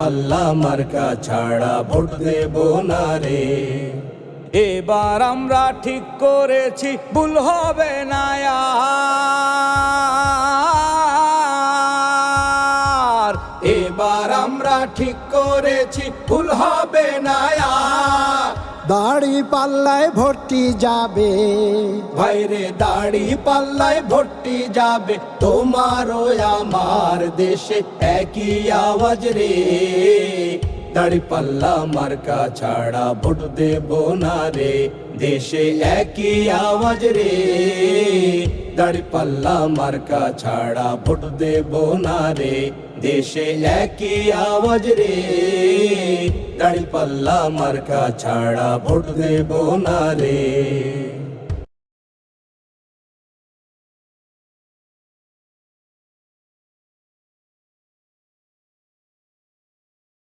আল্লাহ মার্কা ছাড়া ভোট দেব না রে। এবার আমরা ঠিক করেছি ভুল হবে না আর। এবার আমরা ঠিক করেছি ভুল হবে না আর। দাড়ি পাল্লায় ভর্তি যাবে ভাইরে দাড়ি পাল্লায় ভর্তি যাবে, তোমারও আমার দেশে একই আওয়াজ রে। দাড়ি পাল্লা মার্কা ছাড়া ভোট দেব না রে, দেশে একই আওয়াজ রে। দাড়ি পাল্লা মার্কা ছাড়া ভোট দেব না রে, দেশে একই আওয়াজ রে। দাড়ি পাল্লা মার্কা ছাড়া ভোট দেব না রে।